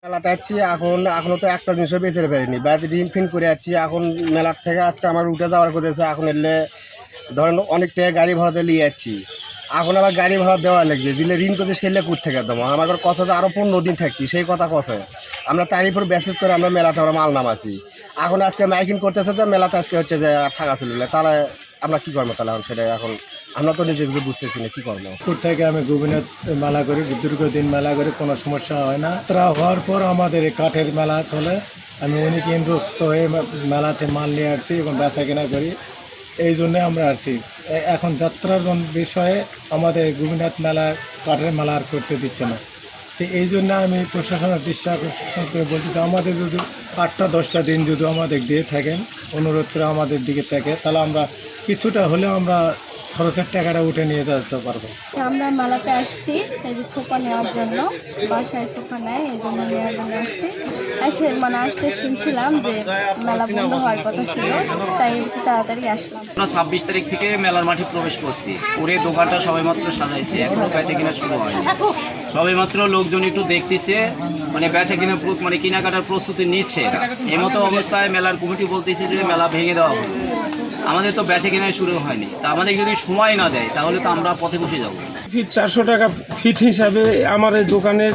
মেলাতে যাচ্ছি এখনো তো একটা জিনিসও বেঁচে পারিনি, বাড়িতে ঋণ ফিন করে যাচ্ছি। এখন মেলার থেকে আজকে আমার উঠে যাওয়ার কথা। এখন এলে ধরেন অনেক টাকা গাড়ি ভাড়াতে নিয়ে যাচ্ছি, এখন আবার গাড়ি ভাড়া দেওয়া লাগবে, দিলে ঋণ করতে সেলে কুট থেকে দেবো। আমার কথা যে আরও 15 দিন থাকবি, সেই কথা কছে আমরা তারই উপর বেসিস করে আমরা মেলাতে আমরা মাল নামাছি। এখন আজকে মাইকিং করতেছে তো মেলাতে আজকে হচ্ছে যে টাকা চলে, তাহলে আমরা কী করবো? তাহলে এখন সেটা এখন আমরা তো নিজে বুঝতেছি না কী করবো। থেকে আমি গোবিনাথ মেলা করি, দীর্ঘদিন মেলা করি, কোনো সমস্যা হয় না। যাত্রা হওয়ার পর আমাদের এই কাঠের মেলা চলে। আমি অনেক ইন্দ্রস্ত হয়ে মেলাতে মাল নিয়ে আসছি এবং বেচা কেনা করি, এই জন্যে আমরা আসছি। এখন যাত্রার বিষয়ে আমাদের গোবিনাথ মেলা কাঠের মেলা আর করতে দিচ্ছে না। তো এই জন্য আমি প্রশাসনের দৃষ্টি আকর্ষণ করে বলতেছি, আমাদের যদি 8-10টা দিন যদি আমাদের দিয়ে থাকেন, অনুরোধ করে আমাদের দিকে থাকে, তাহলে আমরা কিছুটা হলেও আমরা খরচের টাকাটা উঠে নিয়ে যেতে পারবো। আমরা মেলাতে আসছি এই যে সোফা নেওয়ার জন্য, বাসায় সোফা নেয় এই জন্য নেওয়ার জন্য আসছি। আসতে শুনছিলাম যে মেলা বন্ধ হওয়ার কথা ছিল, তাই একটু তাড়াতাড়ি আসলাম। আমরা 26 তারিখ থেকে মেলার মাঠে প্রবেশ করছি, করে দোকানটা সবেমাত্র সাজাইছে, এখনো বেচা কিনা শুরু হয়নি। সবেমাত্র লোকজন একটু দেখতেছে, মানে বেচা কিনা মানে কেনাকাটার প্রস্তুতি নিচ্ছে। এমতো অবস্থায় মেলার কমিটি বলতেছে যে মেলা ভেঙে দেওয়া হবে। আমাদের তো বেচা কেনাই শুরু হয়নি, তা আমাদের যদি সময় না দেয় তাহলে তো আমরা পথে বসে যাব। ফিট 400 টাকা ফিট হিসাবে আমার এই দোকানের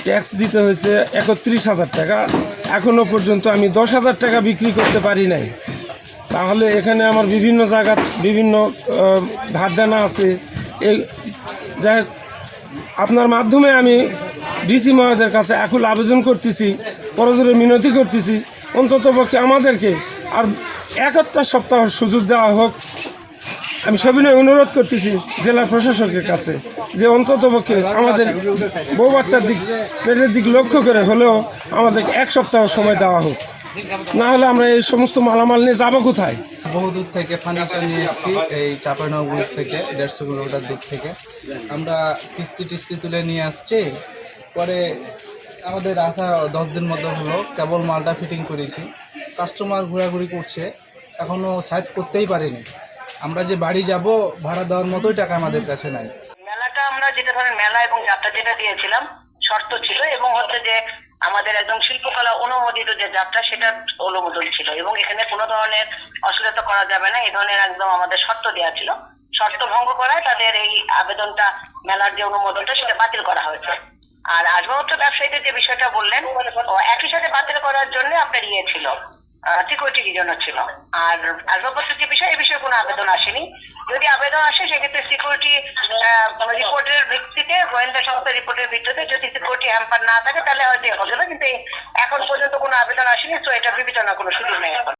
ট্যাক্স দিতে হয়েছে 31,000 টাকা। এখনও পর্যন্ত আমি 10,000 টাকা বিক্রি করতে পারি নাই। তাহলে এখানে আমার বিভিন্ন জায়গা বিভিন্ন ধার দেনা আছে। এই যাই আপনার মাধ্যমে আমি ডিসি মহোদয়ের কাছে এখন আবেদন করতেছি, পরজোরে মিনতি করতেছি, অন্ততপক্ষে আমাদেরকে আর 71 সপ্তাহ সুযোগ দেওয়া হোক। আমি সবিনয় অনুরোধ করতেছি জেলা প্রশাসকের কাছে যে অন্ততপক্ষে আমাদের বউ বাচ্চার দিক পেটের দিক লক্ষ্য করে হলেও আমাদের 1 সপ্তাহ সময় দেওয়া হোক, না হলে আমরা এই সমস্ত মালামাল নিয়ে যাবো কোথায়? বহুদূর থেকে ফার্নিচার নিয়ে এসেছি, এই চাঁপাইনবাবগঞ্জ থেকে 150 কিলোমিটার দূর থেকে আমরা কিস্তি তুলে নিয়ে আসছি। পরে আমাদের আসা 10 দিন মতো হলো, কেবল মালটা ফিটিং করেছি। কাস্টমার ঘোরাঘুরি করছে, এখনও সাইড করতেই পারিনি। আমরা যে বাড়ি যাব ভাড়া দেওয়ার মতোই টাকা আমাদের কাছে নাই। মেলাটা আমরা যেটা ধরেন মেলা এবং যাত্রা যেটা দিয়েছিলাম শর্ত ছিল, এবং হচ্ছে যে আমাদের একদম শিল্পকলা অনুমোদিত যে যাত্রা সেটা অনুমোদন ছিল, এবং এখানে কোনো ধরনের অসুবিধা করা যাবে না এই ধরনের একদম আমাদের শর্ত দেওয়া ছিল। শর্ত ভঙ্গ করায় তাদের এই আবেদনটা, মেলার যে অনুমোদনটা সেটা বাতিল করা হয়েছে। আর আসবাবপত্র ব্যবসায়ীদের যে বিষয়টা বললেন, একই সাথে বাতিল করার জন্য আপনার ছিল সিকিউরিটির জন্য ছিল। আর আসবাবপত্রের যে বিষয়, এই বিষয়ে কোনো আবেদন আসেনি। যদি আবেদন আসে সেক্ষেত্রে সিকিউরিটি রিপোর্টের ভিত্তিতে, গোয়েন্দা সংস্থার রিপোর্টের ভিত্তিতে যদি সিকিউরিটি হ্যাম্পার না থাকে তাহলে হয়তো হবে, কিন্তু এখন পর্যন্ত কোনো আবেদন আসেনি, তো এটা বিবেচনার কোনো সুযোগ নেই এখন।